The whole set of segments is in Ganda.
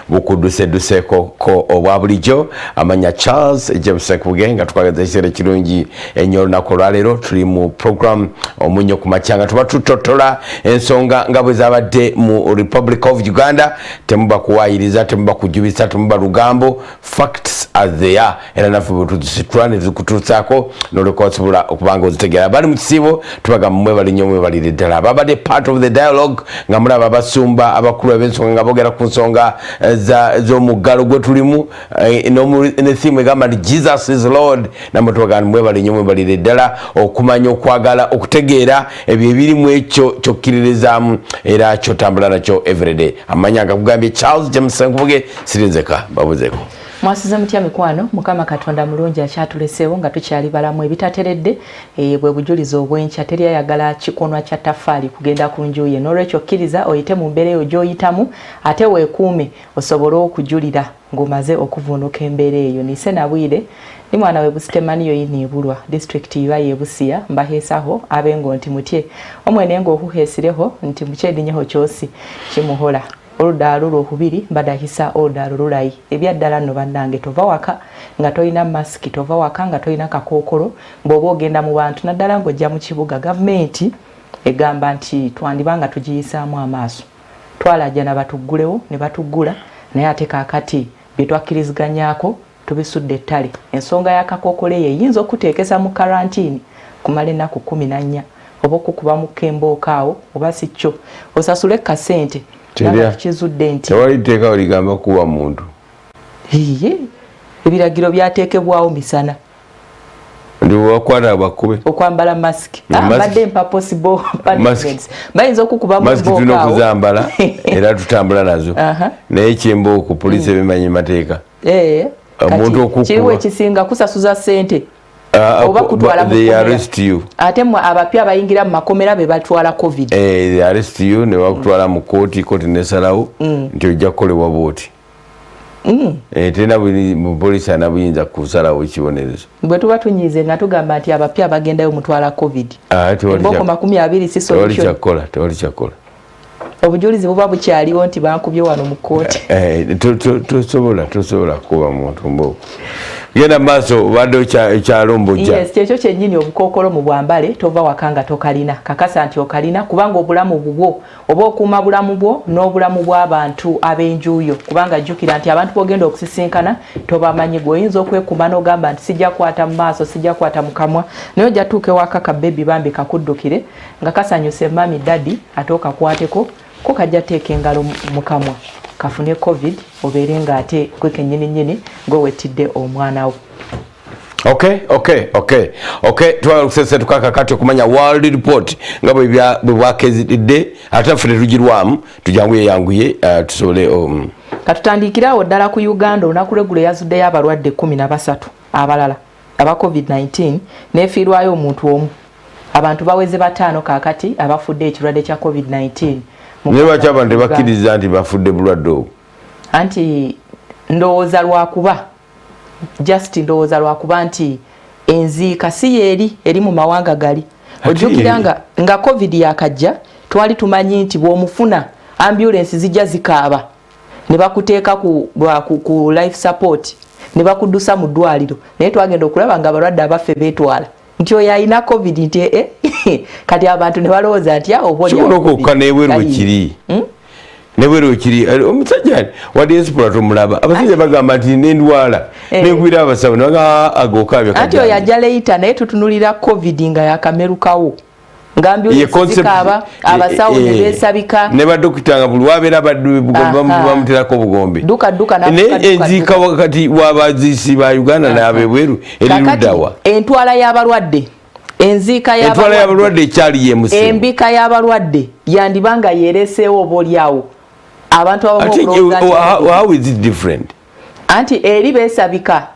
bukuduse ko obwa bulijjo amanya Charles James Kugenga twagaza isere kirungi enyo nakola lero tuli mu program omunyo kumachanga tuba tutotola ensonga ngabwe zabadde mu Republic of Uganda temuba kuwayiriza temuba kujubisa temuba lugambo facts are there era nafu tututwane tukututsako nolekosubula okubanga ozitegera bali mu kisibo tubaga mmwe bali nyomwe bali ddala babade part of the dialogue ngamula babasumba abakulu abensonga ngabogera ku nsonga zo mugalo gwe tulimu ne theme gamba Jesus is Lord namutoga mmwe bali nyomwe bali ddala okumanya okwagala okutegeera ebyo ebiri mu ekyo kyokiririzamu era kyotambula nakyo everyday amanya ngakugambye Charles James Nkubuge sirinzeka babuzeko mwasize mutya mikwano mukama katonda mulungi akyatuleseewo nga tukyali balamu ebitateredde bwe bujulizo obwenkya teri ayagala kikonwa kya taffaali kugenda ku njuye n'olwekyo kkiriza oyite mu mbeera eyo gy'oyitamu ate weekuume osobole okujulira ng'omaze okuvuunuka embeera eyo nise nabwire ni mwana we Busitemani yoyiniibulwa district iba yebusiya mbaheesaho abengo nti mutye omwene ng'okuheesireho nti mukyedinyeho kyosi kimuhola oludalo lwokubiri badahisa oludalo lulayi ebyaddala nno bannange tova waka nga toyina mask tova waka nga toyina kakookolo bw'oba ogenda mu bantu naddala ng'ojja mu kibuga gavumenti egamba nti twandibanga tugiyisaamu amaaso twalajja na batuggulewo ne batuggula naye ate kaakati bye twakkiriziganyako tubisudde ettale ensonga y'akakookolo eyo eyinza okuteekesa mu karantini kumala ennaku 14 oba okukuba mu kembookaawo oba si kyo osasule kasente tewali teeka oligamba kuwa muntu ebiragiro byateekebwawo misana ndi wakwata abakube okwambala masiki badde mpa possible punishments bayinza okukuba mu masiki tulina okuzambala era tutambula nazo naye kyembooku poliisi ebimanyi mateeka omuntu okukuba kiriwo ekisinga kusasuza ssente oba kutwala they arrest you ate mwe abapya abayingira mu makomera be batwala covid they arrest you ne bakutwala mu kooti nesalawo nti ojja kukolebwa bwoti tena mu polisi anabuyinza kusalawo ekibonerezo bwe tuba tunyize nga tugamba nti abapya bagendayo mutwala covid emboko 20 si solution tewali kyakola obujulizi buba bukyaliwo nti bankubye wano mu kooti tosobola kuba muntu mboko genda maaso badde ekyalombojja yes kyekyo kyennyini obukookolo mu bwambale tova wakanga tokalina kakasa nti okalina kubanga obulamu bubwo oba okuuma bulamu bwo n'obulamu bw'abantu ab'enjuuyo kubanga jjukira nti abantu bogenda okusisinkana tobamanyi gweoyinza okwekuuma n'ogamba nti sijja kwata mu maaso sijja kwata mu kamwa naye ojja tuuka ewaka kabbebi bambi kakuddukire nga kasanyuse mami daddi ate okakwateko ko kajja teeka engalo mu kamwa kafune covid obeere nga ate gwe kennyini ng'owetidde omwana wo Okay twalusese tukakakati okumanya world report nga bwe bwakezidde ate ffe tetugirwamu tujanguye tusobole katutandikirawo ddala ku Uganda olunaku lw'eggulo yazuddeyo abalwadde 13 abalala aba covid-19 neefiirwayo omuntu omu abantu baweze 5 kaakati abafudde ekirwadde kya covid-19 naye lwaki abantu tebakkiriza nti bafudde bulwadde obwo anti ndowooza lwakuba nti enziika si eri mu mawanga gali ojjukira nga covid yakajja twali tumanyi nti bw'omufuna ambulance zijja zikaaba ne bakuteeka ku life support ne bakuddusa mu ddwaliro naye twagenda okulaba nga abalwadde abaffe beetwala nti oyo alina covid nti kati abantu ne balowooza nti obookukka nebweru kiri omusajja wadde esipula tomulaba abasajja bagamba nti nendwala negwira abasawo nabaga agokabya anti oyo ajja leita naye tutunulira covid nga yakamerukawo ngambyo zikaaba abasawo ne beesabika ne badokita nga buli wabeera bamuterako obugombe duka naye enziika wakati w'abaziisi ba Uganda n'abebweru eriruddawa entwala y'abalwadde enziika y'abalwadde ekyali yemusimu embika y'abalwadde yandibanga yeereseewo oboolyawo abantu how is it different anti eri beesabika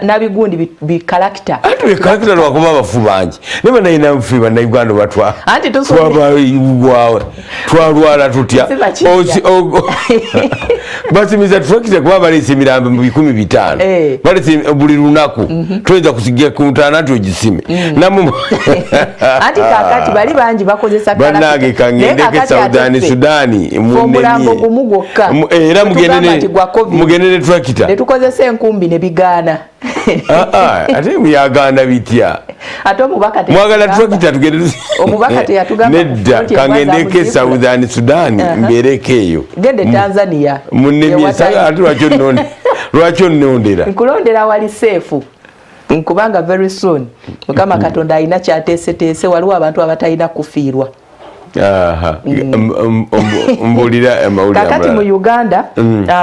nabigundi bikalakita ati bikalakita lwakuba abafu bangi ne bannayina ffe bannayuganda batwa twalwala tutya basimiza tractor kuba balese emirambo mu 15 balese buli lunaku tweza kusigia ku ntana tugisime namu anti kakati bali banji bakozesa kala banage kangendeke Sudani mulambo gumugokka era mugendene tractor netukozesa enkumbi ne bigana ate muyagana bitya ate omubaka mwagala tractor tugende omubaka teyatugamba nedda kangendeke Sudani mberekeyo gende Tanzania munnemye saga ati lwakyo nnondera nkulondera wali safe nkubanga very soon mukama Katonda alina kyateeseteese waliwo abantu abatalina kufiirwa mbulira amawulire kakati mu Uganda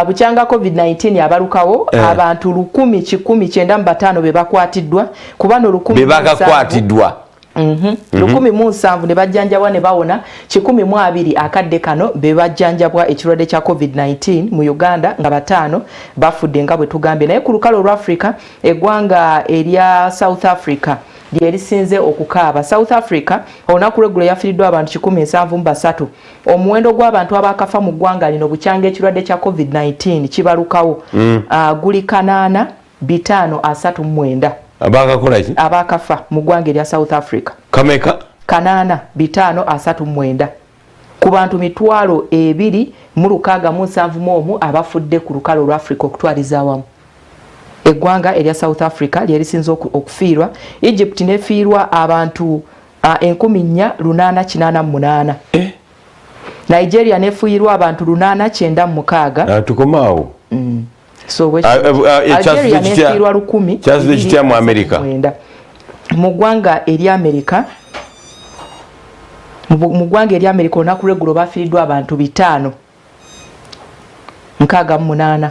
bukyanga COVID-19 abalukawo abantu 1,195 be bakwatiddwa kubano 10 be bakakwatiddwa 1,007 ne bajjanjabwa ne bawona 120 akadde kano be bajjanjabwa ekirwadde kya COVID-19 mu Uganda nga 5 bafudde nga bwe tugambye naye ku lukalo lwa Africa eggwanga erya South Africa lyerisinze okukaaba. South Africa olunaku lweggulo yafiiriddwa abantu 173. Omuwendo gw'abantu abakafa mu ggwanga lino bukyanga ekirwadde kya COVID-19 kibalukawo guli 8,539 abakakolaki abakafa mu ggwanga erya South Africa kameka 8,539 ku bantu 2,671 abafudde ku lukalo lwa Africa okutwaliza awamu. Eggwanga erya South Africa lyerisinze okufiirwa. Egypt nefiirwa abantu 4,888. Nigeria nefiirwa abantu 896. Tukomaawo. So Algeria nefiirwa 10,000. Kyazze kitya mu America. Mu ggwanga erya America olunaku lweggulo bafiiriddwa abantu 568.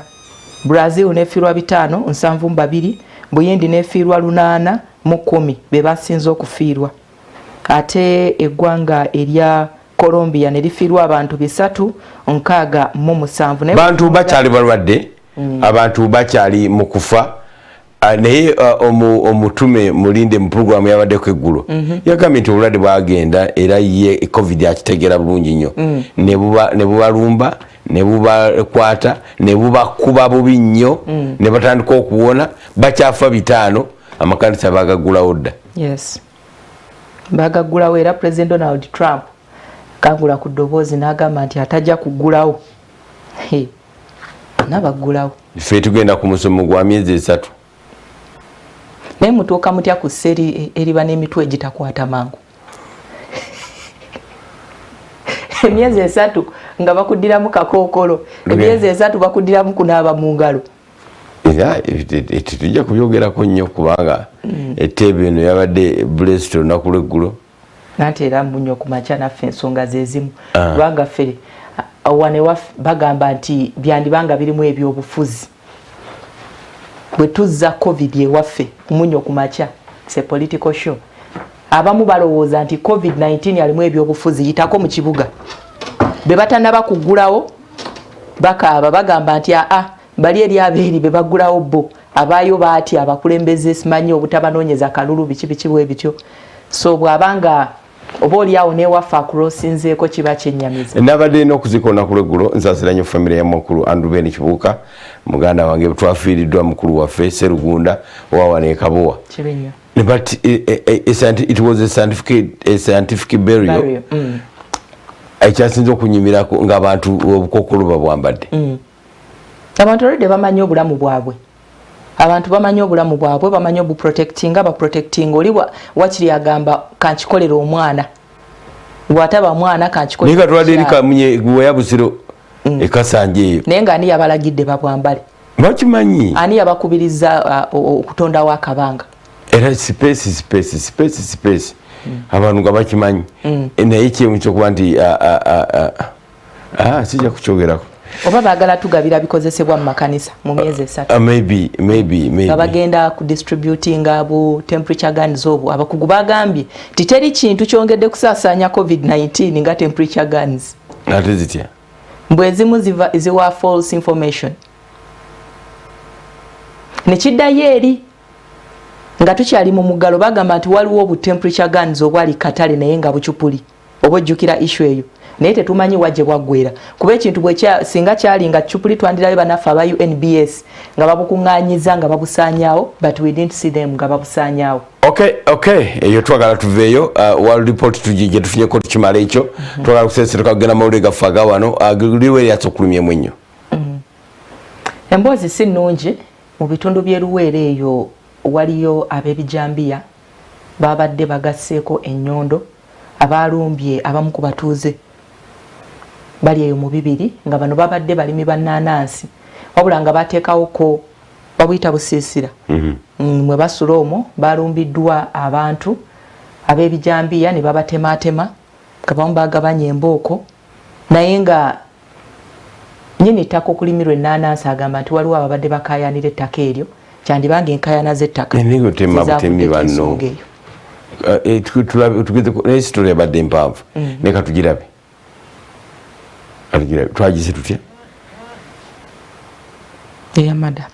Brazil nefiirwa 572, Buyindi nefiirwa 810 be basinze okufiirwa. Ate eggwanga erya Colombia nerifiirwa abantu 367. Bantu bakyali balwadde, abantu bakyali mu kufa. Naye omutume mulinde mu program yabaddeko eggulo yagambye nti obulwadde bwagenda era ye COVID akitegera bulungi nnyo ne bubalumba ne bubakwata ne bubakuba bubi nnyo ne batandika okuwona bakyafa 5 amakanisa bagaggulawo dda. Yes, bagaggulawo era President Donald Trump kagula ku ddoboozi n'agamba nti atajja kuggulawo nabaggulawo. Ffe tugenda ku musomo gwa myezi 3 naye mutuuka mutya ku sseri eriba n'emitwe egitakwata mangu emyezi 3 nga bakuddiramu kakookolo, emyezi 3 bakuddiramu kunaaba mu ngalo. Tujja kubyogerako nnyo kubanga etteebe eno yabadde blessed olunaku lweggulo nate era mbunyo ku makya naffe ensonga zezimu kubanga ffe wane waffe bagamba nti byandibanga birimu ebyobufuzi bwe tuzza COVID ewaffe munyo ku makya it's a political show. Abamu balowooza nti COVID-19 alimu ebyobufuzi yitako mu kibuga be batannaba kuggulawo bakaaba bagamba nti bali eri abeeri be baggulawo bo abaayo baati abakulembeze simanyi obutabanoonyeza kalulu biki bwe bityo. So bw'abanga oba oliawo newaffe akulosinzeeko kiba kyennyamiza. Nabadde n'okuzikona ku lweggulo nsaasiranye famire ya mukulu Andrew Ben Kibuuka muganda wange twafiiriddwa mukulu waffe Serugunda owawana e Kabowa. Kibinya. But it was a scientific burial. Ekyasinze okunyumirako ng'abantu obukokolo babwambadde. Abantu olidde bamanyi obulamu bwabwe. Abantu bamanyi obulamu bwabwe bamanyi obuprotectinga baprotecting oli wakiri agamba kankikolera omwana bwataba mwana kankikolera nika twade erika munye gwe busiro ekasanje eyo naye nga ani yabalagidde babwambale bakimanyi ani yabakubiriza okutonda wa kabanga era space abantu nga bakimanyi naye kyemu kyokuba nti sijja kukyogerako oba baagala tugabira bikozesebwa mu makanisa mu myezi 3 maybe bagenda ku distributing abo temperature guns obo abakugu bagambye titeri kintu kyongedde kusaasaanya COVID-19 nga temperature guns ate zitya mbwezimu ziwa false information nekiddayo eri nga tukyali mu muggalo bagamba nti waliwo obu temperature guns obwali katale naye nga bucupuli oba ojjukira issue eyo naye tetumanyi wajje bwaggwera kuba ekintu bwe singa kyali nga Chupuli twandirabe banaffe aba UNBS nga babukuŋŋaanyiza nga babusaanyaawo but we didn't see them nga babusaanyaawo. Okay eyo twagala tuveeyo World Report tujije tufunyeko tukimala ekyo twagala kusesera kagenda mawulire gaffe aga wano liwe lyatsokulumyemu ennyo. Emboozi si nnungi mu bitundu by'e Luweero eyo waliyo ab'ebijambiya babadde bagasseeko ennyondo abalumbye abamu ku batuuze bali eyo mu bibiri nga bano babadde balimi bannanansi wabula nga bateekawoko babuyita busiisira mwe basula omwo balumbiddwa abantu ab'ebijambiya ne babatematema nga bamu bagabanya embooko naye nga nyini ttaka okulimirwa ennanansi agamba nti waliwo ababadde bakayanira ettaka eryo kyandibanga enkayana z'ettaka histori yabadde empanvu naye katugirabe twagise tutya eyamada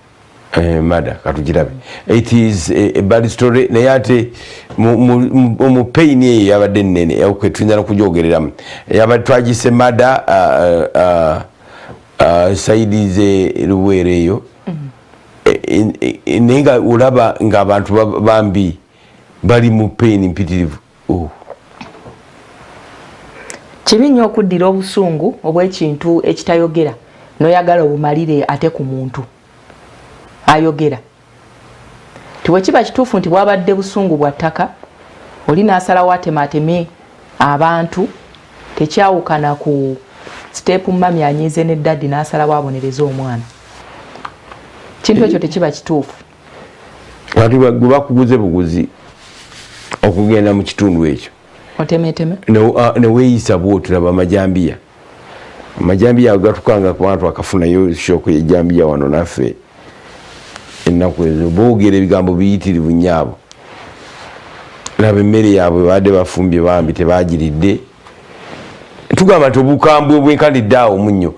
mada katugirabe it is a bad story naye ate mu pain eyo yabadde nnene tuyinza nokugyogereramu yabadde twagise mada saidi ze Luweero eyo naye nga olaba ng'abantu bambi bali mu pain mpitirivu. Kibi nnyo okuddira obusungu obw'ekintu ekitayogera n'oyagala obumalire ate ku muntu ayogera. Tiwe kiba kituufu nti bwabadde busungu bwa ttaka oli n'asalawo atemateme abantu tekyawukana ku step mami anyize ne daddi n'asalawo abonereza omwana. Kintu ekyo tekiba kituufu. Wati gwe bakuguze buguzi okugenda mu kitundu ekyo otemeteme neweeyisa bw'otulaba amajambiya gatukanga ku bantu akafunayo shoko y'ejambiya wano naffe ennaku ezo boogera ebigambo biyitirivu nyaabo laba emmere yaabwe baadde bafumbye bambi tebagiridde tugamba nti obukambwe bwenkanidde awo munnyo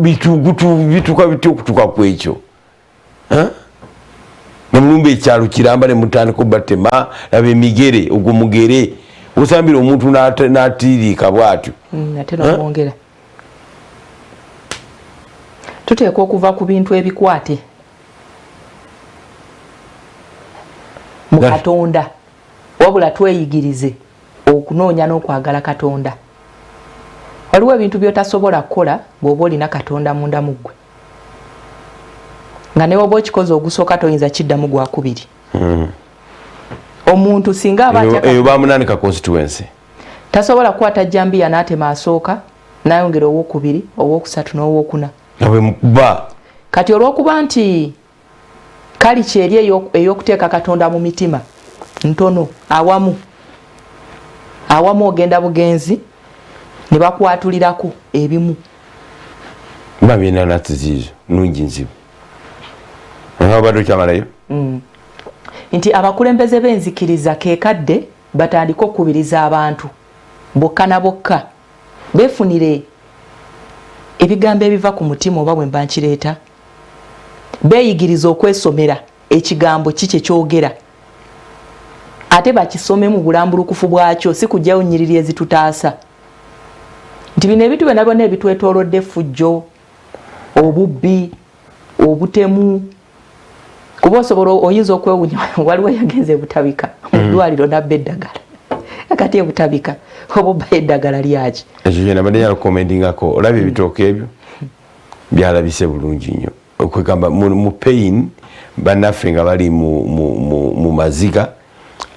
bituuka bitya okutuuka ku ekyo namulumba ekyalo kiramba ne mutandika batema laba emigere ogwo mugere osambira omuntu n'atiriika bw'atyo ate n'omwongera tuteekwa okuva ku bintu ebikwate mu Katonda wabula tweyigirize okunoonya n'okwagala Katonda. Waliwo ebintu by'otasobola kukola bw'oba olina Katonda munda mu ggwe nga ne bw'oba okikoze ogusooka toyinza kiddamu gwakubiri. Omuntu singa eyo bamunanika constituency tasobola kukwata jambiya n'atema asooka n'ayongera owokubiri owokusatu n'owokuna kati olw'okuba nti kali kyeri ey'okuteeka Katonda mu mitima ntono awamu ogenda bugenzi ne bakwatulirako ebimu babyenanatiziizo nungi nzibu abadde okyamalayo nti abakulembeze b'enzikiriza keekadde batandike okukubiriza abantu bokka na bokka beefunire ebigambo ebiva ku mutima oba bwe mba nkireeta beeyigiriza okwesomera ekigambo ki kyekyogera ate bakisome mu bulambulukufu bwakyo si kujjayo nnyiriri ezitutaasa nti bino ebintu byonna byonna ebitwetoolodde effujjo obubbi obutemu kuba osobola oyinza okwewunya waliwo yagenze butabika mu ddwaliro nabba eddagala akati ebutabika oba obba eddagala lyaki ekyo kyena badde nyalakomendingako olaba ebitooka ebyo byalabise bulungi nnyo okwegamba mu pain bannaffe nga bali mu maziga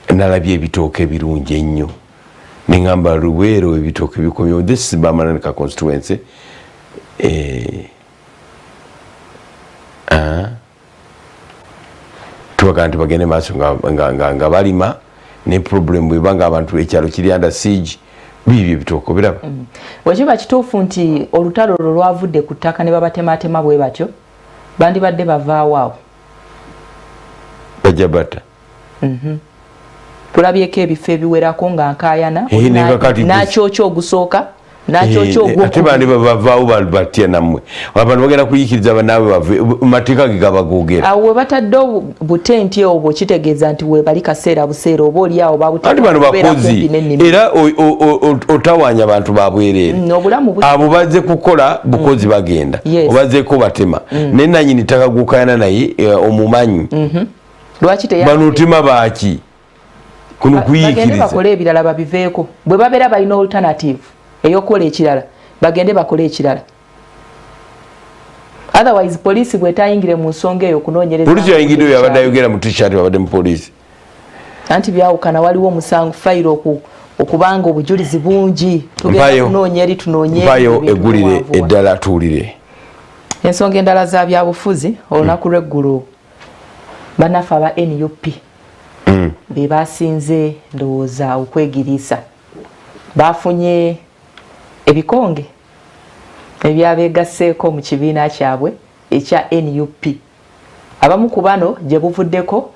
nalabye ebitooka ebirungi ennyo neŋŋamba Luweero ebitooka bikomyewo this is Bamananika constituency tubagaa nti bagende maaso nga balima ne problem bweba nga abantu ekyalo kiri under siege bibyo ebitooka biraba wekiba kituufu nti olutalo olwo lwavudde ku ttaka ne babatematema bwe batyo bandibadde bavaawo awo bajja bata tulabyeko ebifo ebiwerako nga nkaayana n'akyokya ogusooka nakyo kyogwo ate bandi bavaawo batya nammwe abantu bagenda kuyikiriza banaabwe bave mateeka ge gabagogera awo webatadde butenti obwo kitegeeza nti webali kaseera buseera oba oli awo ati bano bakozi era otawanya abantu babwereere abo bazze kukola bukozi bagenda obazzeeko batema naye nanyini ttaka gukayana naye omumanyi bano otima baaki kuno kuyikiriza bakole ebirala babiveeko bwe babeera balina alternative eyokukola ekirala bagende bakole ekirala otherwise police bwetayingire mu nsonga eyo okunoonyereza police yayingidde oyo abadde ayogera mu t-shirt abadde mu police anti byawukana waliwo omusango fayiro okubanga obujulizi bungi tugenda kunoonya eri tunoonye mpayo eggulire eddala tuwulire ensonga endala za byabufuzi olunaku lw'eggulu bannaffe aba NUP be basinze ndowooza okwegiriisa bafunye ebikonge ebyabeegasseeko mu kibiina kyabwe ekya NUP abamu ku bano gye buvuddeko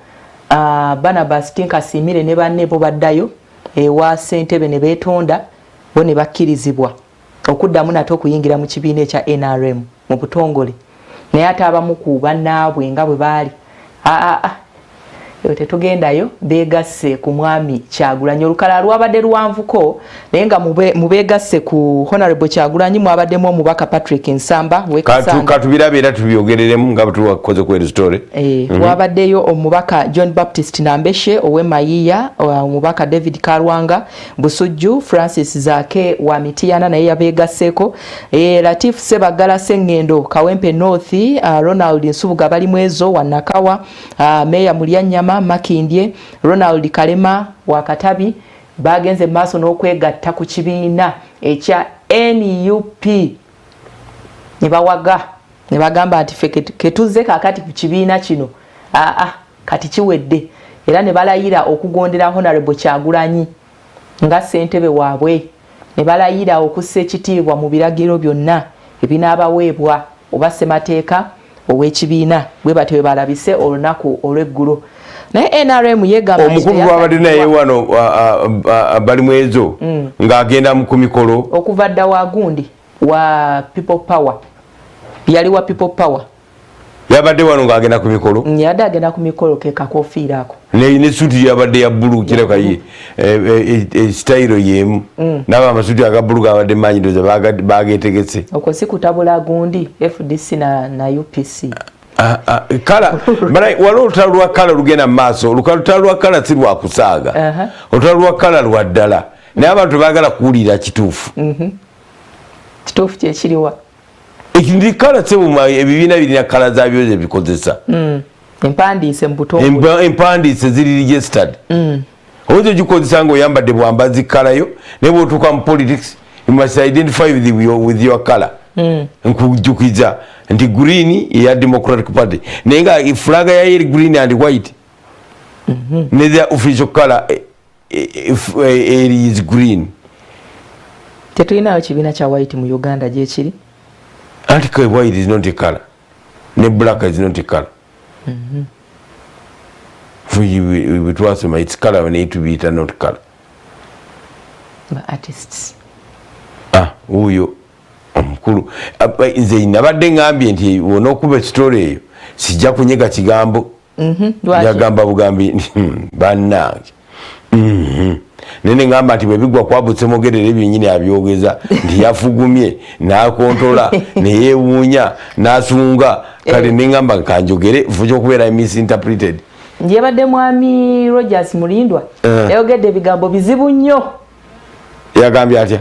Barnabas Tinkasimire ne banne bo baddayo ewa ssentebe ne beetonda bo ne bakkirizibwa okuddamu nate okuyingira mu kibiina ekya NRM mu butongole naye ate abamu ku bannaabwe nga bwe baali tetugendayo beegasse ku mwami Kyagulanyi olukala lwabadde luwanvuko naye nga mubeegasse ku Honorable Kyagulanyi mwabaddemu omubaka Patrick Nsamba katubirabe era tubyogereremu nga bwetuwakoze ku story wabaddeyo omubaka John Baptist Nambeshe ow'Emayiya omubaka David Karwanga Busujju Francis Zake wa Mitiyana naye yabeegasseeko Latif Sebagala Sengendo Kawempe North Ronald Nsubuga bali mwezo wa Nakawa Meya Mulyanyama Makindye Ronald Kalema wa Katabi bagenze maaso n'okwegatta ku kibiina ekya NUP ne bawaga ne bagamba nti ketuzze kakati ku kibiina kino kati kiwedde era ne balayira okugondera Honorable Kyagulanyi nga ssentebe waabwe ne balayira okussa ekitiibwa mu biragiro byonna ebinaabaweebwa oba ssemateeka ow'ekibiina bwe batyo balabise olunaku olw'eggulo naye NRM yegamba omukulu wabadde naye wano bali mwezo ng'agenda ku mikolo okuva dda wa gundi wa People Power yali wa People Power yabadde wano ng'agenda ku mikolo yadde agenda ku mikolo ke kakofiira ako ne suuti yabadde ya bbulu kireka ye sitayiro yemu n'aba amasuuti aga bbulu gabadde maanyi ndoza bageetegese okwo si kutabula gundi FDC na UPC kala waliwo olutalo lwa kala lugenda mu maaso olutalo lwa kala si lwakusaaga olutalo lwa kala lwa ddala naye abantu baagala kuwulira kituufu kituufu kyekiriwa ekindi kala sebuma ebibiina birina kala zabyo zebikozesa empandiise mu butongole empandiise ziri registered oyinza ogikozesa ng'oyambadde bwambazi kalayo naye bw'otuuka mu politics you must identify with your color nkujjukiza nti green ya Democratic Party naye nga flaga ya yeri green and white ne the official color is green tetulinayo kibiina kya white mu Uganda gyekiri anti white is not a color ne black is not a color it was its color when it to be it not color artists uyo omukulu nze nabadde ngambye nti wonookuba story eyo sijja kunyega kigambo yagamba bugambi bannange nene ngamba nti bwebigwa kwabutse mogerera ebyenyini abyogeza nti yafugumye nakontola neyewuunya nasunga kale nengamba kanjogere fuja okubeera misinterpreted yabadde mwami Rogers Mulindwa yayogedde ebigambo bizibu nnyo yagambye atya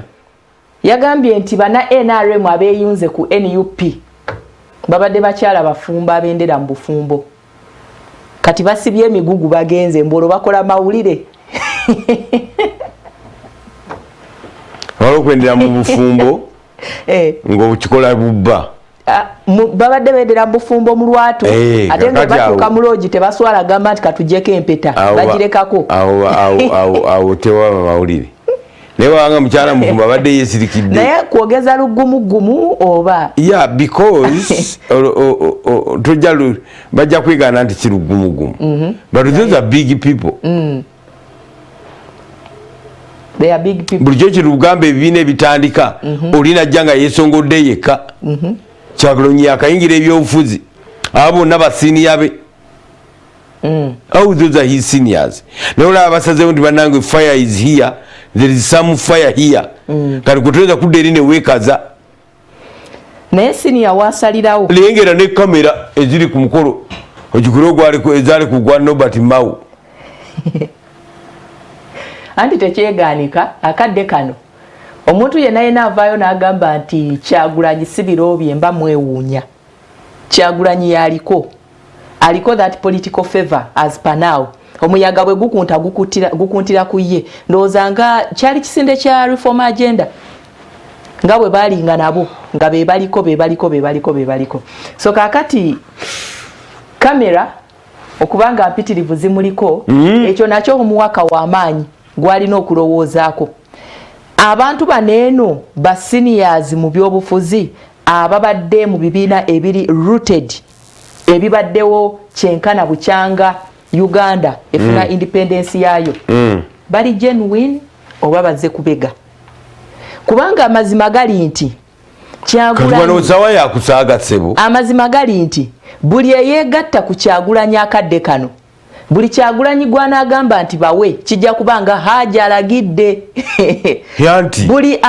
yagambye nti bana NRM abeeyunze ku NUP babadde bakyala bafumbo abendera mu bufumbo kati basibye emigugu bagenze mbolo bakola mawulire walokwendera mu bufumbo ng'okikola bubba babadde bendera mu bufumbo mu lwatu ate nga batuuka mu loogi tebaswala gamba nti katuggyeko empeta bagirekako awo tewaba mawulire naye wanga mukyala mufumbo abadde yeesirikidde naye kwogeza lugumugumu oba because bajja kwegana nti si lugumugumu but those are big people they are big people. Bulijjo kirugambe ebibiina ebitandika olina jjanga yeesongodde yekka Kyagulanyi yakayingira ebyobufuzi abo bonna basiniya be those are his seniors naye olaba basazeewo nti bannange fire is here, there is some fire here kati kuteeza kudda eri neweekaza naye senior wasalirawo lengera ne kamera eziri ku mukolo ogikulu ezaali ku gwa Nobert Mao anti tekyegaanika akadde kano omuntu yenna yena avaayo n'agamba nti Kyagulanyi si birobye mba mwewuunya. Kyagulanyi yaliko aliko that political favor as per now. Omuyaga bwe gukunta gukuntira ku ye ndowooza nga kyali kisinde kya reform agenda nga bwe balinga nabo nga bebaliko. So kakati kamera okubanga mpitirivu zimuliko ekyo nakyo omuwaka w'amaanyi gwalina okulowoozaako. Abantu baneeno ba seniors mu byobufuzi ababadde mu bibiina ebiri rooted ebibaddewo kyenkana bukyanga Uganda efuna independence yaayo bali genuine oba bazze kubega kubanga amazima gali nti Kyagulanyi yakusaaga ssebo amazima gali nti buli eyeegatta ku Kyagulanyi akadde kano buli Kyagulanyi gwanagamba nti bawe kijja kubanga haja alagidde yanti buli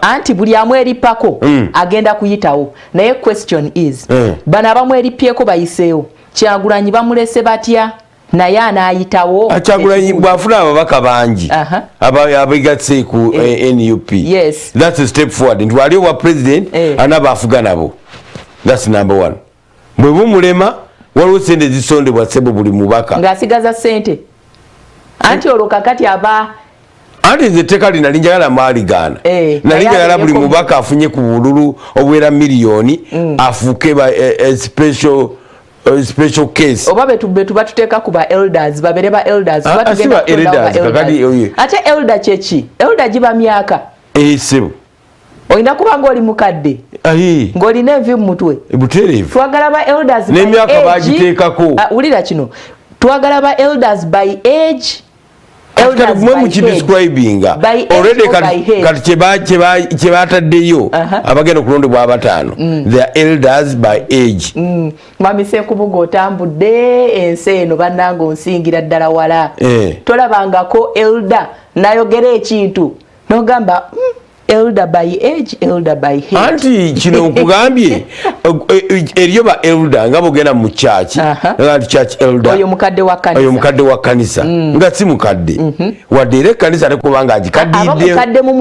anti buli amweripako agenda kuyitawo naye question is bano abamweripyeko bayiseewo Kyagulanyi bamulese batya naye anaayitawo Kyagulanyi bw'afuna ababaka bangi abegatse ku NUP yes that's a step forward nti wali owa president anaba afuga nabo that's number one bwe bumulema waliwo sente zisondebwa ssebo buli mubaka ng'asigaza sente anti olwo kakati aba anti nze etteka lina linjagala maaligaana nalinjagala buli mubaka afunye ku bululu obwera miliyoni afuuke special case oba betuba tuteeka ku ba elders babere ba elders ate elder kyeki elder giba myaka ssebo oyina kuba ng'oli mukadde ng'olina envi mu mutwe butereevu twagala ba elders n'emyaka bagiteekako wulira kino twagala ba elders by age mwe mukidescribinga already kati kyebataddeyo abagenda okulondebwa abataano they are elders by age Mami Sekubuga otambudde ensi eno bannange onsingira ddala wala tolabangako elder nayogera ekintu n'ogamba elder by age elder by age anti kino nkugambye eriyo ba elder nga bogenda mu church nga church elder oyo mukadde wa kanisa nga si mukadde wadde era kanisa tekubanga agikadidde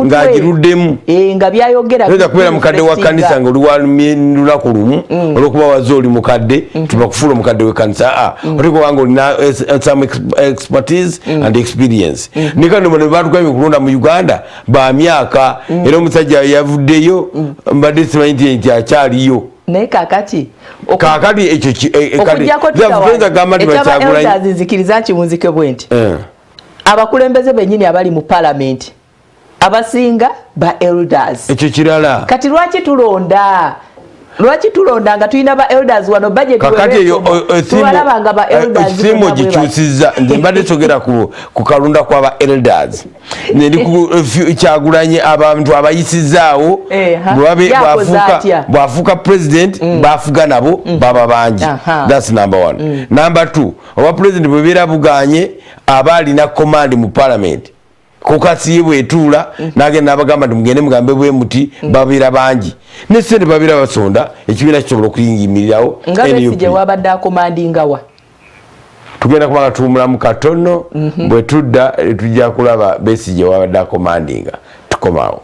nga agiruddemu nga byayogera kubera mukadde wa kanisa nga oli lunaku lumu olwokuba waze oli mukadde tubakufuula omukadde w'ekkanisa otekubanga olina some expertise and experience nikano bano batukambye kulonda mu Uganda ba myaka era omusajja yavuddeyo mbadde simanyi nti akyaliyo naye kakati ekyo Kyagulanyi nzikiriza nkimunzike bwe nti abakulembeze bennyini abali mu parliament abasinga ba elders ekyo kirala kati lwaki tulonda nga tulina ba elders wano budget kakati eyo tubalabanga ba elders simu gikyusizza nze mbadde sogera ku kalunda kw'aba elders Kyagulanyi abantu abayisizaawo bwafuuka president bafuga nabo baba bangi that's number one number two oba president bwebeera buganye aba alina command mu parliament kokasiye bwetuula nagenda nabagamba nti mugende mugambe bwe muti babeera bangi ne sente babeera basonda ekibiina kisobola okuyingimirirawo nga Besigye wabadde akomandingawa tugenda kubanga tuwumulamu katono bwe tudda tujja kulaba Besigye wabadde akomandinga tukomaawo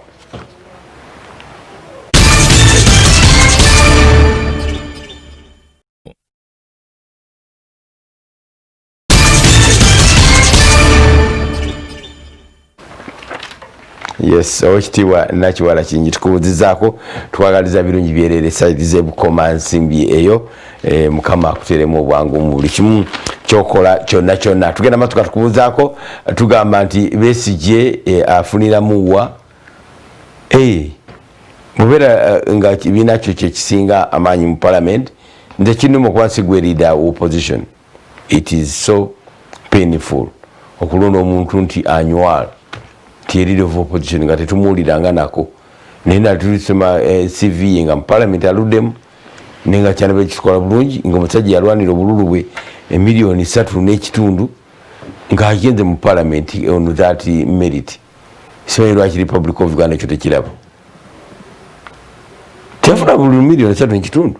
yes okitiibwa Nakiwala Kingi tukubuuzizaako twagaliza birungi byerere saidi z'ebukoma nsimbi eyo mukama akuteremu obwangu mu buli kimu kyokola kyonna tugenda matuka tukubuuzaako tugamba nti Besigye afuniramuwa mubeera nga kibiina kyo kyekisinga amaanyi mu parliament nze kinuma okuba nsigwe leader opposition it is so painful okulonda omuntu nti anywala ti leader of opposition nga tetumuwuliranga nako naye natulisema CV nga mu parliament aluddemu nenga kyanabe kikola bulungi nga omusajja yalwanira obululu bwe emiliyoni 3.5 nga agenze mu parliament on that merit simanyi lwaki Republic of Uganda ekyo tekiraba tefuna buli miliyoni 3.5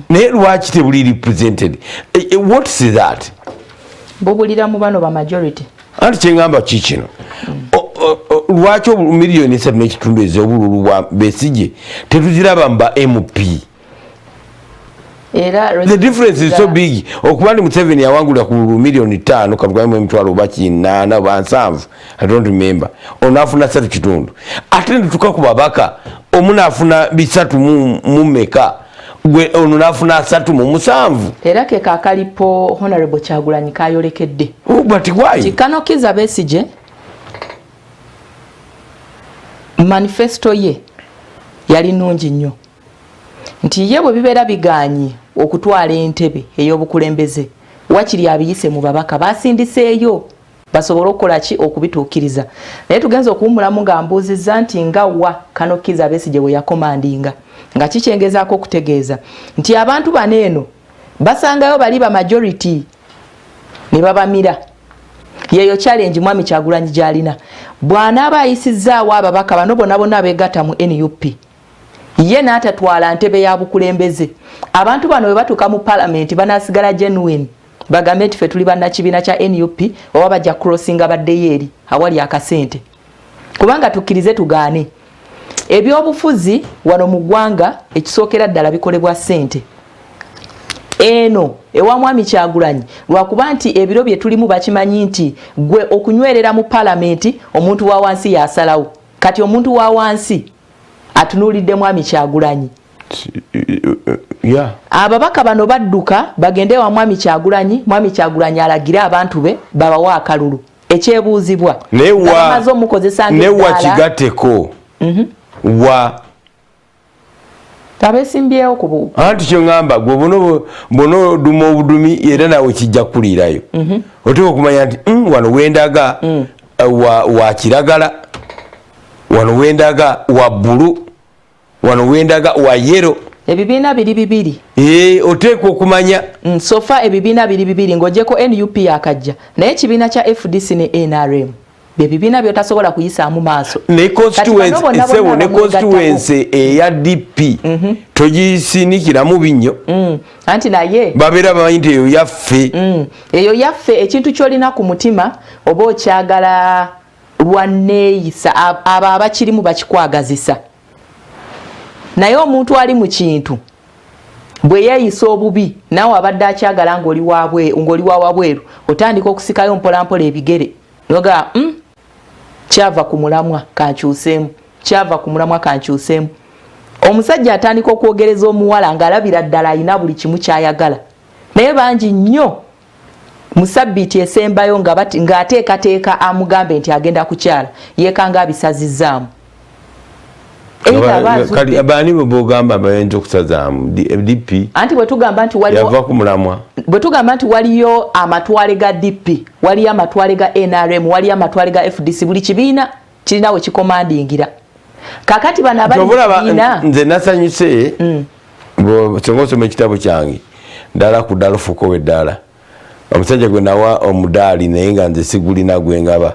naye lwaki tebuli represented what is that bubulira mu bano ba majority anti kyengamba kikino lwaki miliyoni 3.5 ez'obululu bwa Besigye tetuziraba mba MP era the difference is so big okuba ndi Museveni yawangulira ku miliyoni 5 kabugwamu emitwalo bakina oba 7 I don't remember onafuna 3.5 ate nituka ku babaka omunafuna 3 mu meka gwe onafuna 3.7 era ke kakalipo Honorable Kyagulanyi kayolekedde but why Kikano Kizza Besigye manifesto ye yali nungi nnyo nti ye bwe bibeera biganyi okutwala entebe ey'obukulembeze wakiri abiyise mu babaka basindiseeyo basobole okukola ki okubituukiriza naye tugenza okuwummulamu nga mbuuzizza nti nga wa Kano Kizza Besigye bwe yakomandinga nga kikyengezaako okutegeeza nti abantu bano eno basangayo bali ba majority ne babamira yeyo challenge mwami Kyagulanyi gy'alina bw'anaaba ayisizzaawo ababaka bano bonna bonna abeegatta mu NUP ye n'atatwala ntebe ya bukulembeze abantu bano bwe batuuka mu parliament banaasigala genuine bagambe nti ffe tuli bannakibiina kya NUP oba bajja crossinga baddeyo eri awali akasente kubanga tukkirize tugaane ebyobufuzi wano mu ggwanga ekisookera ddala bikolebwa ssente eno ewa mwami Kyagulanyi lwakuba nti ebiro bye tulimu bakimanyi nti gwe okunywerera mu parliament omuntu wa wansi yasalawo kati omuntu wa wansi atunuulidde mwami Kyagulanyi ababaka bano badduka bagende wa mwami Kyagulanyi alagire abantu be babawa akalulu ekyebuuzibwa bamaze omukozesa newa kigateko wa tabesimbyewo kubu anti kyongamba gwe bono duma obudumi era nawe kijja kulirayo oteeka okumanya nti wano wendaga wa kiragala wano wendaga wa bbulu wano wendaga wa yero ebibiina bibiri oteeka okumanya sofa ebibiina bibiri ng'ogyeko NUP yakajja naye ekibiina kya FDC ne NRM byebibiina byotasobola kuyisaamu maaso ne constituency eya DP togisinikiramu binnyo anti naye babeera bamanyi nti eyo yaffe ekintu kyolina ku mutima oba okyagala lwanneeyisa abo abakirimu bakikwagazisa naye omuntu ali mu kintu bwe yeeyisa obubi naawe abadde akyagala ng'oli wa wabweru otandika okusikayo mpolampola ebigere noga kyava ku mulamwa kankyuseemu omusajja atandika okwogereza omuwala ng'alabira ddala alina buli kimu kyayagala naye bangi nnyo mu sabbiiti esembayo ng'ateekateeka amugambe nti agenda kukyala yeekanga abisazizzaamu abaani bwogamba bayinza okusazaamu DP anti bwetugamba nti yava ku mulamwa bwetugamba nti waliyo amatwale ga DP waliyo amatwale ga NRM waliyo amatwale ga FDC buli kibiina kirina we kikomandingira kakati bano abaliina nze nasanyuse singa osoma ekitabo kyange ddala ku dalufuko weddala omusajja gwe nawa omudaali naye nga nze sigulina gwengaba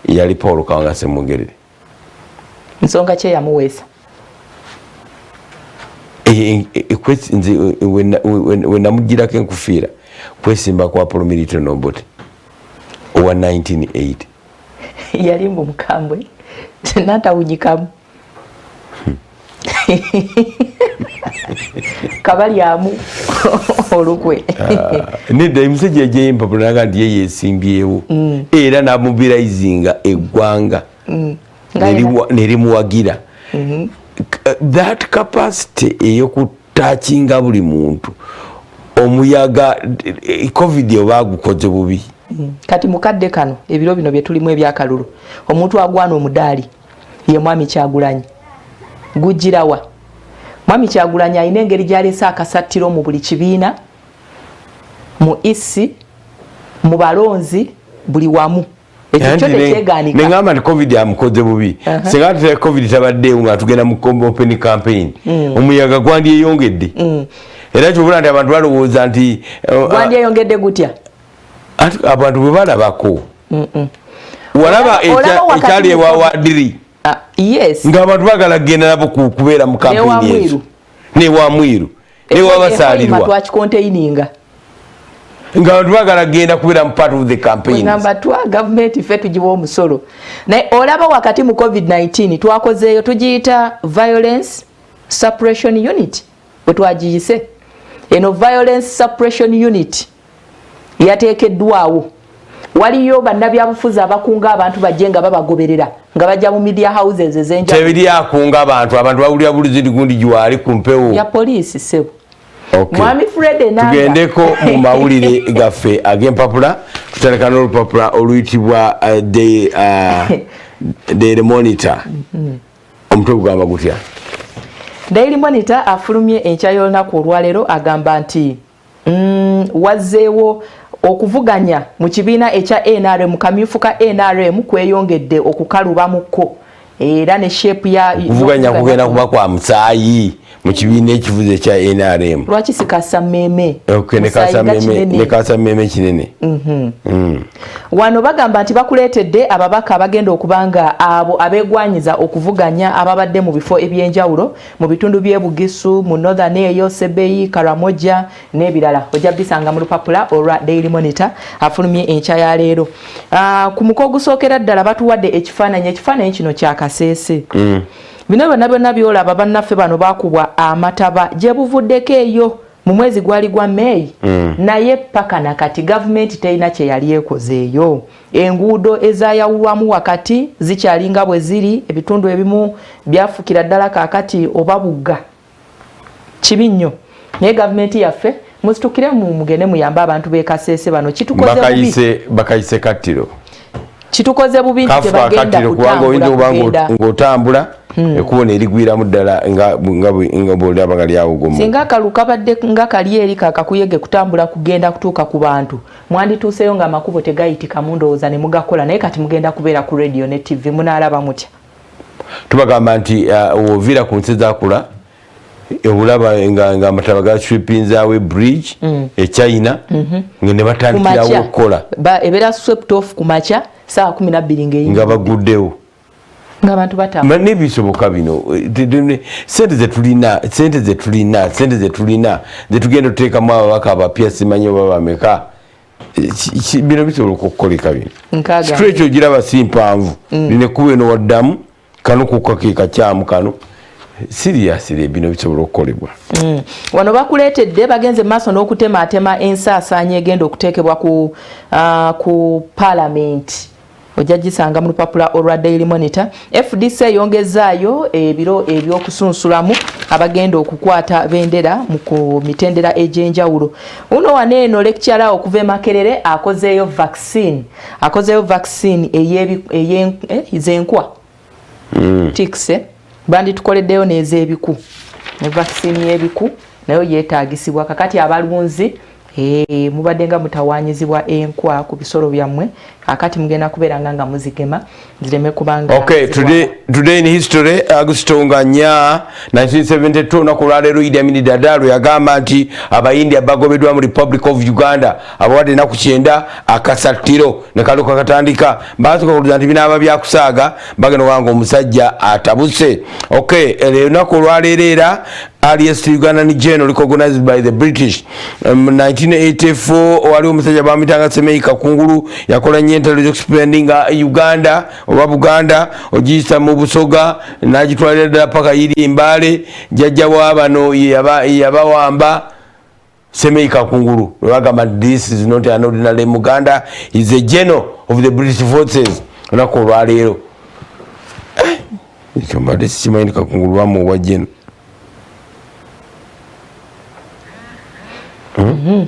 yali Paul Kawanga Ssemugerere nsonga kye yamuweesa we namugirako enkufiira kwesimba kwa Paul Milton Nobote owa 1980 yali mbu mukambwe natawunyikamu kabalyamu olukwe nedda emusajja yajjayo empapula naga nti ye yeesimbyewo era namubirayizinga eggwanga nerimuwagira that capacity eyokutakinga buli muntu omuyaga covid obagukoze bubi kati mukadde kano ebiro bino byetulimu ebyakalulu omuntu agwana omudaali ye mwami Kyagulanyi gujirawa mwami Kyagulanyi alina engeri gy'aleese akasattiro mu buli kibiina mu isi mu balonzi buli wamu ekyo tekyeganika nengamba nti covid amukoze bubi singa ate covid tabaddeewo nga tugenda mu open campaign omuyaga gwandyeyongedde era kyobula nti abantu balowooza nti gwandyeyongedde gutya abantu bwe balabako walaba ekyali ewawadiri ng'abantu bagala kugenda nabo kubeera mu kampeyini ezo newamwiru newabasaalirwa twakikonteininga ng'abantu bagala kugenda kubeera mu part of the campaign ngamba twa gavumenti ffe tugiwa omusolo naye olaba wakati mu covid-19 twakozeeyo tugiyita violence suppression unit bwe twagiyise eno violence suppression unit yateekeddwawo waliyo bannabyabufuzi abakunga abantu bajje nga babagoberera nga bajja mu media houses ezenja tebiri akunga abantu bawulira bulizi gundi gywali ku mpewo ya poliisi sebo mwami Fred Enanga tugendeko mu mawulire gaffe ag'empapula tutaleka n'olupapula oluyitibwa Daily Monitor omutwe gugamba gutya Daily Monitor afulumye enkya y'olunaku olwaleero agamba nti wazzeewo okuvuganya mu kibiina ekya NRM kamyufu ka NRM kweyongedde okukalubamuko era ne shape ya kuvuganya kugenda kuba kwa musaayi mu kibiina ekivuze ekya NRM lwaki sikasa meme nekasa meme kinene wano bagamba nti bakuleetedde ababaka abagenda okubanga abo abegwanyiza okuvuganya ababadde mu bifo ebyenjawulo mu bitundu by'e Bugisu mu Northern eyo Sebeyi Karamoja n'ebirala ojja bisanga mu lupapula olwa Daily Monitor afulumye enkya ya leero ku muko ogusookera ddala batuwadde ekifaananyi kino kya Kaseese bino byonna byolaba bannaffe bano bakubwa amataba gye buvuddeko eyo mu mwezi gwali gwa May naye paka nakati gavumenti terina kye yali ekozeeyo enguudo ezayawulwamu wakati zikyalinga bwe ziri ebitundu ebimu byafukira ddala kakati oba bugga kibi nnyo naye gavumenti yaffe musitukire mu mugende muyambe abantu b'e Kaseese bano kitukoze bubi bakayise kattiro kitukoze bubi nti tebagenda kutambula ng'otambula ekubona erigwiramu ddala nga bwolaba nga lyawugomu singa akalu kabadde nga kali eri kakakuyege kutambula kugenda kutuuka ku bantu mwandituuseyo nga amakubo tegayitika mundowooza ne mugakola naye kati mugenda kubeera ku radio ne TV munaalaba mutya tubagamba nti oviira ku nsi zakula obulaba nga amataba gaswipinzaawo bridge e China nga ne batandikirawo okukola ebeera swept off ku makya saa 12 nga baguddewo ng'abantu batambula n'ebisoboka bino sente zetulina zetugenda tuteekamu ababaka abapya simanyi oba bameka bino bisobola okukoleka bino stretch ogiraba si mpanvu linekuba eno waddamu kano kukake kakyamu kano seriously bino bisobola okukolebwa wano bakuleetedde bagenze maaso n'okutemaatema ensaasaanya egenda okuteekebwa ku Parliament ojja gisanga mu lupapula olwa Daily Monitor. FDC yongezaayo ebiro ebyokusunsulamu abagenda okukwata bendera mu mitendera egy'enjawulo. Uno waneeno lecturer okuva Makerere akozeeyo vaccine ey'enkwa tikse bandi tukoleddeyo n'ez'ebiku ne vaccine y'ebiku nayo yeetaagisibwa kakati abalunzi mubadde nga mutawanyizibwa enkwa ku bisolo byammwe akati mugenda kubeera nga muzigema zireme kubanga today in history Augusto Nganya 1972 nakulaleero Idi Amin Dada yagamba nti abayindi abagobeddwa mu Republic of Uganda abawadde naku 9 akasatiro ne kaluka katandika baatuka kuliza nti binaaba byakusaaga bagenda wanga omusajja atabuse leero nakulwaleero earliest Ugandan general recognized by the British 1984 waliwo omusajja bamitanga Semei Kakungulu yakola nnyo intelligence spending Uganda oba Buganda ogiyisa mu Busoga n'agitwalira ddala paka yiri Mbale jjajja w'abano yabawamba Semei Kakungulu bagamba this is not an ordinary Muganda, is a general of the British forces olunaku olwaleero ekyo mbadde sikimanyi Kakungulu bamuwa general.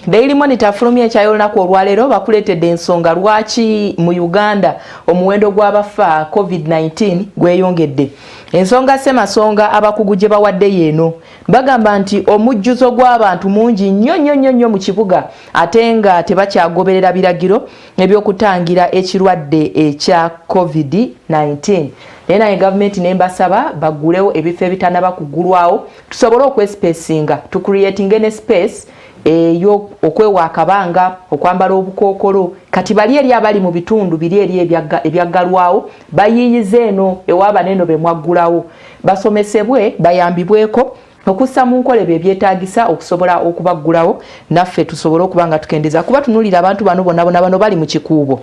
Daily Monitor afulumye ekyayolunaku olwaleero bakuleetedde ensonga lwaki mu Uganda omuwendo gw'abafa COVID-19 gweyongedde. ensonga semasonga abakugu gye bawadde yeeno bagamba nti omujjuzo gw'abantu mungi nnyo mu kibuga ate nga tebakyagoberera biragiro ebyokutangira ekirwadde ekya COVID-19 naye gavumenti nembasaba bagulewo ebifo ebitannaba kugulwawo tusobole okwespacinga to creating any space eyo okwewa akabanga okwambala obukookolo kati bali eri abali mu bitundu biri eri ebyaggalwawo bayiyize eno ewabaneno bemwaggulawo basomesebwe bayambibweko okussa mu nkola ebyetaagisa okusobola okubaggulawo naffe tusobole okuba nga tukendeza kuba tunulira abantu bano bonna bali mu kikuubo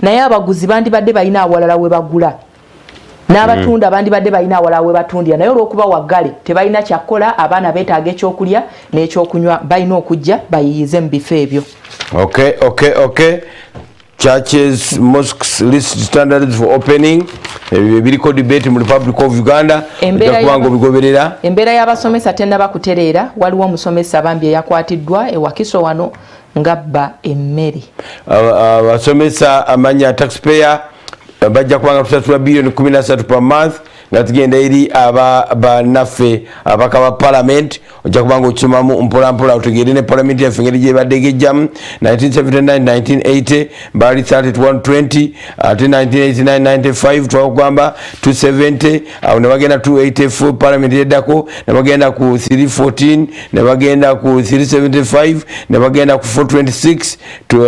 naye abaguzi bandibadde balina awalala we bagula n'abatunda bandibadde balina awalala we batundira naye olw'okuba waggale tebalina kyakkola abaana beetaaga ekyokulya n'ekyokunywa balina okujja bayiyize mu bifo ebyo. Okay. Churches, mosques list standards for opening. Biriko debate mu Republic of Uganda. Embeera y'abasomesa tennaba kutereera waliwo omusomesa bambi eyakwatiddwa ewakiso wano ngabba emmere. Abasomesa amanya taxpayer bajja kubanga tusasula billion 13 per month nga tugenda eri bannaffe abaka ba parliament ojja kubanga okisomamu mpolampola otegeere ne parliament yaffe engeri gyebadde gejjamu 1979 1980 baali 3120 ate 1989 twakugamba 270 awo ne bagenda 284 parliament yeddako ne bagenda ku 314 ne bagenda ku 375 ne bagenda ku 426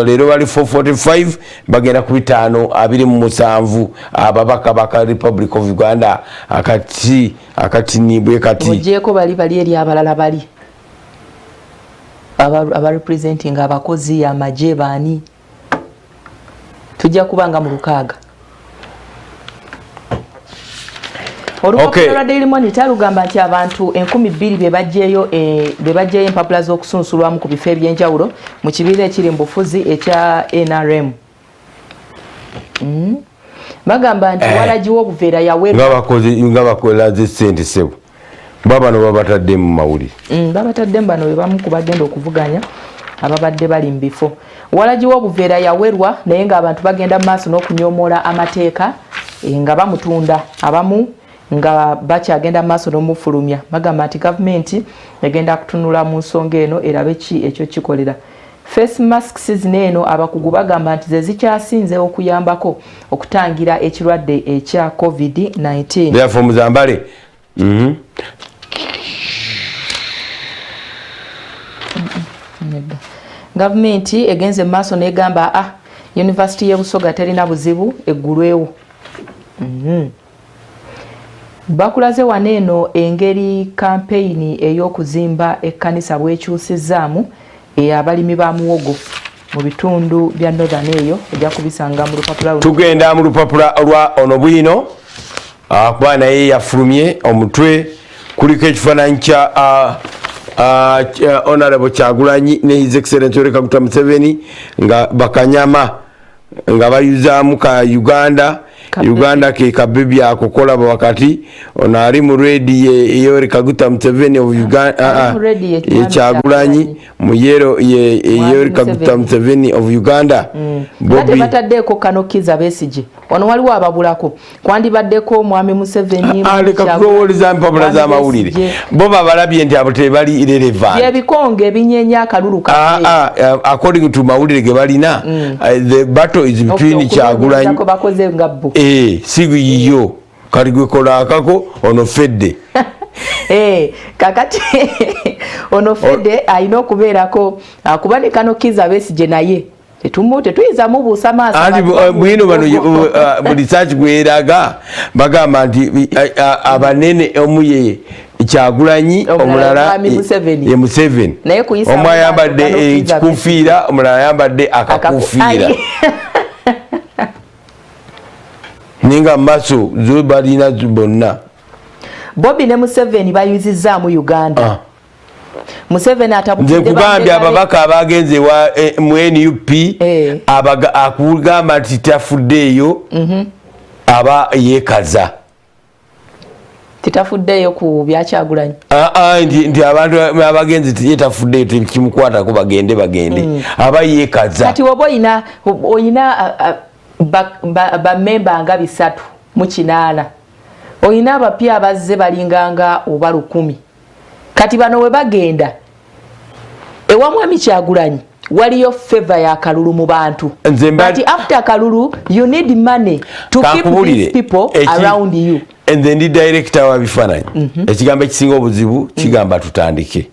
leero bali 445 bagenda ku 527 ababaka baka Republic of Uganda akati nibwe kati ojeko bali eri abalala bali aba representing abakozi amaje bani tujja kubanga mu lukaaga. Olupapula Daily Monitor lugamba nti abantu 2,000 bebajjeyo empapula z'okusunsulwamu ku bifo ebyenjawulo mu kibiina ekiri mu bufuzi ekya NRM. Bagamba nti walagiwo obuveera yawerwa nga bakola zisente sebo babano babatadde mu mawulire babatadde bano we bamu ku bagenda okuvuganya ababadde bali mu bifo walagiwo obuveera yawerwa naye ng'abantu bagenda mu maaso n'okunyomoola amateeka nga bamutunda abamu nga bakyagenda mu maaso n'omufulumya bagamba nti gavumenti egenda kutunula mu nsonga eno erabe ki ekyo kikolera. Face masks eno abakugu bagamba nti ze zikyasinze okuyambako okutangira ekirwadde ekya COVID-19. Therefore muzambale. Gavumenti egenze mu maaso n'egamba University y'e Busoga terina buzibu eggulwewo. Bakulaze wano eno engeri kampeyini ey'okuzimba ekkanisa bwekyusizaamu abalimi ba muwogo mu bitundu bya Northern eyo ejja kubisanga mu lupapula tugenda mu lupapula lwa ono bwino kuba naye yafulumye omutwe kuliko ekifaananyi kya Honorable Kyagulanyi ne His Excellency Yoweri Kaguta Museveni nga bakanyama nga bayuzaamu ka Uganda ke kabebi akokola wakati ono ali mu ready ye Yoweri Kaguta Museveni of Uganda ye Kyagulanyi mu yero ye Yoweri Kaguta Museveni of Uganda Bobi bataddeko Kano Kizza Besigye ono waliwo ababulako kwandibaddeko Mwami Museveni aleka kulowoleza mpapula z'amawulire bo babalabye nti abo tebali irrelevant yebikonge ebinyenya akalulu kafe according to mawulire ge balina the battle is between Kyagulanyi bakoze ngabbu sigiyo kali gwekola akako ono fedde kakati ono fedde alina okubeerako kuba ne Kano Kizza Besigye naye tetuyinza mubuusa maaso bwino bano research gweraga bagamba nti abanene omu ye Kyagulanyi omulala ye Museveni omu ayambadde ekikufiira omulala ayambadde akakufiira ninga maso zo balina bonna Bobi ne Museveni bayuzizaamu Uganda. Museveni atabudde kugambye ababaka abagenze wa mu NUP akugamba nti tafuddeeyo aba yeekaza titafuddeeyo ku bya Kyagulanyi nti abantu abagenze tafuddeeyo tekimukwatako bagende aba yeekaza kati woba oyina bamemba nga 3 mu 8 oyina abapya abazze balinganga oba 10 kati bano we bagenda ewa Mwami Kyagulanyi waliyo favor ya kalulu mu bantu but after kalulu you need money to keep these people around you. And then the director wa bifananyi ekigambo ekisinga obuzibu kigamba tutandike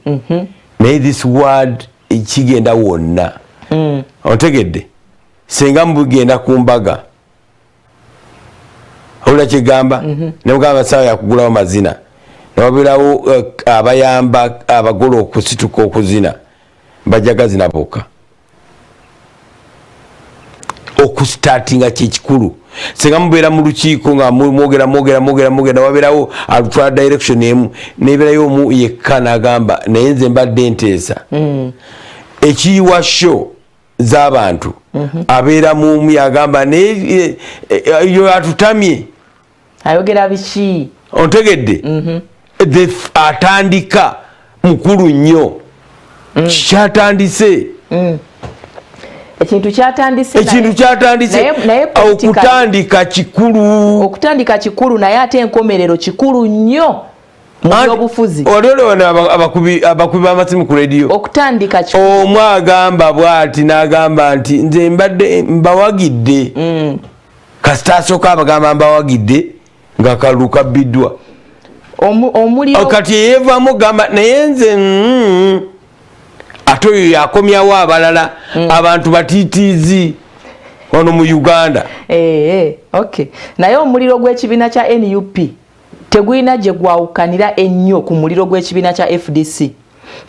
naye this word kigenda wonna otegedde senga mbugenda ku mbaga olwa kigamba ne mugamba sawa yakugulawo mazina nababirawo abayamba abagolo okusituka okuzina bajagazina boka okustartinga kikulu senga mubera mu lukiiko nga mwogera waberawo alutwala direction emu neberayo omu yekka n'agamba naye nze mbadde nteesa ekiyiwa show z'abantu abeera mumu yagamba yo atutamye ayogera biki ontegedde atandika mukulu nnyo kyatandise ekintu kyatandise okutandika kikulu naye ate enkomerero kikulu nnyo obufuzi abakubi b'amasimu ku radio okutandika omu agamba bw'ati n'agamba nti nze mbadde mbawagidde kasita asooka abagamba mbawagidde nga kalulu kabbiddwa omuliro kati yeevaamu gamba naye nze ate oyo yakomyawo abalala abantu batiitiizi wano mu Uganda. Okay, naye omuliro gw'ekibiina kya NUP tegulina gye gwawukanira ennyo ku muliro gw'ekibiina kya FDC.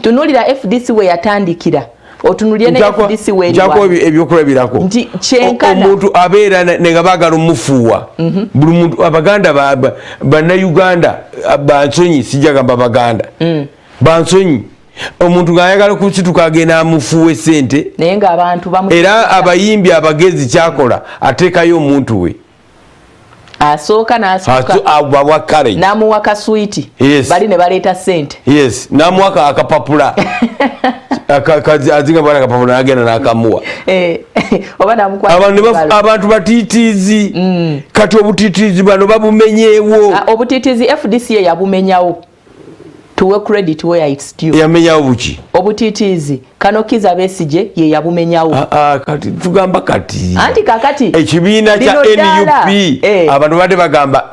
Tunuulira FDC we yatandikira otunulye ne FDC we jako ebyokulabirako nti kyenkana omuntu abeera nga baagala omufuuwa buli muntu abaganda bannayuganda bansonyi sijja gamba baganda bansonyi omuntu ng'ayagala kusituka agenda amufuuwa essente naye ng'abantu era abayimbi abagezi kyakola ateekayo omuntu we asooka n'abawa courage n'amuwa kaswiti bali ne baleeta ssente n'amuwa akapapula azinga bwana akapapula n'agenda n'akamuwa abantu batiitiizi kati obutiitiizi bano babumenyeewo obutiitiizi FDC yabumenyawo tuwe credit where it's due yamenyawo buki obutiitiizi Kano Kizza Besigye ye yabumenyawo kati tugamba kati anti kakati ekibiina kya NUP abantu bade bagamba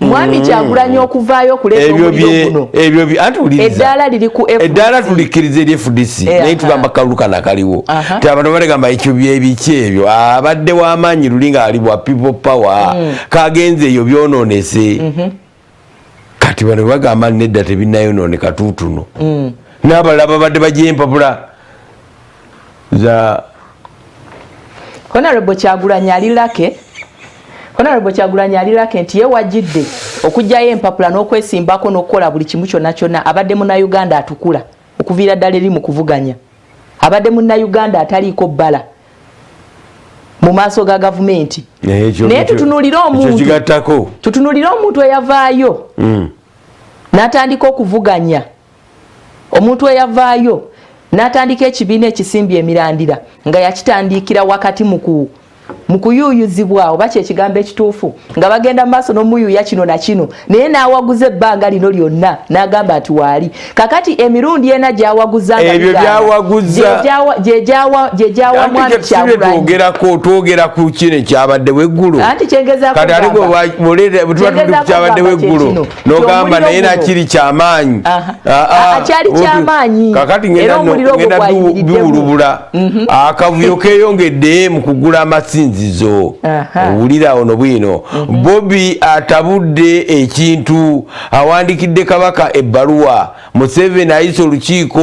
Mwami Kyagulanyi okuvaayo kuleeta omuliro ebyo anti uliza eddala liri ku FDC eddala tulikiriza eri FDC naye tugamba kalukana kaliwo ti abantu bade gamba ekyo byebiki ebyo abadde w'amaanyi lulinga ali bwa people power kagenze eyo byonoonese kati bano bagamba nedda tebinnayonooneka tuutuno n'abalala babadde bajja empapula za Honorable Kyagulanyi alirake nti ye wajjidde okujjayo empapula n'okwesimbako n'okukola buli kimu kyonna abadde munnayuganda atukula okuviira ddala eri mu kuvuganya abadde munnayuganda ataliiko bbala mu maaso ga gavumenti naye tutunuulire omuntu eyavaayo n'atandika okuvuganya omuntu eyavaayo n'atandika ekibiina ekisimbye emirandira nga yakitandikira wakati mu kuyuyuzibwa oba kyekigambo ekituufu nga bagenda mu maaso n'omuyuya kino na kino naye n'awaguza ebbanga lino lyonna n'agamba nti waali kakati emirundi ena gy'awaguzanga ebyo byawaguza gyegyawa Mwami Kyagulanyi twogera ku kino ekyabadde weggulu anti kyengezaako kati ate kyabadde weggulu n'ogamba naye nakiri kyamaanyi akyali kyamaanyi kakati ngenda biwulubula akavuyo keeyongedde mu kugula amasinzizo owulira ono bwino Bobby atabudde ekintu awandikidde kabaka ebbaluwa Museveni ayise olukiiko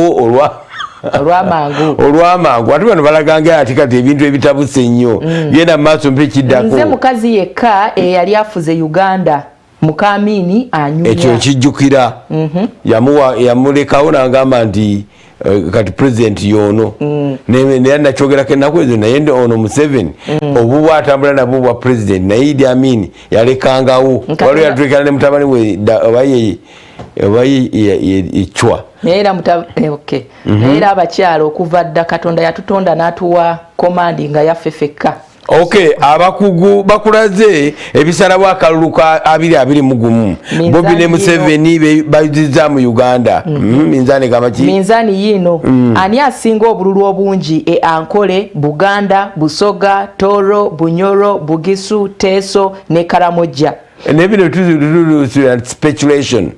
olw'amangu ate bano balaganga ati kati ebintu ebitabuse ennyo genda mu maaso mpe kiddako nze mukazi yekka eyali afuze Uganda Mukamini anyumya ekyo kijjukira yamulekawo n'agamba nti kati president yono naye nakyogerako ennaku ezo naye ono Museveni obu bwatambula nabwo bwa president naye Idi Amin yalekangawo waliwo yaturekana ne mutabani we oba echwa naye era abakyala okuva dda Katonda yatutonda n'atuwa komandi nga yaffe fekka Okay, abakugu bakulaze ebisala bwa kalulu ka 221 Bobi ne Museveni bayiziza mu Uganda. Minzani gamaki? Minzani yino ani asinga obululu obungi Ankole, Buganda, Busoga, Toro, Bunyoro, Bugisu, Teso ne Karamoja. Nebino tuzu speculation.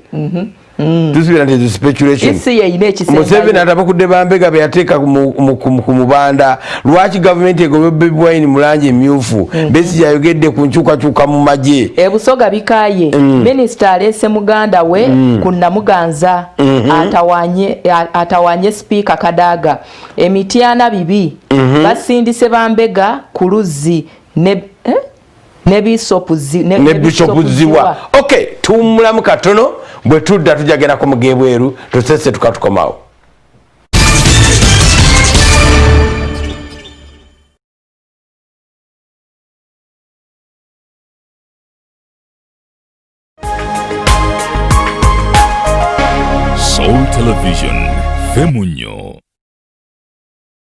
Tusubira nti speculation. Isi ye ine kisemba. Museveni atabakudde bambega beyateeka ku mubanda. Lwaki government egobebwa wine mulanje myufu. Besi yayogedde ku nkyukakyuka mu magye. Busoga bikaye. Minister alese Muganda we kunnamuganza atawanye speaker Kadaga. Emitiana bibi. Basindise bambega ku Luzzi ne Nebisopuziwa. Okay, tumulamu katono bwe tudda tujagera ku mugebweru tusese tukatukomawo. Soul Television, Femunyo.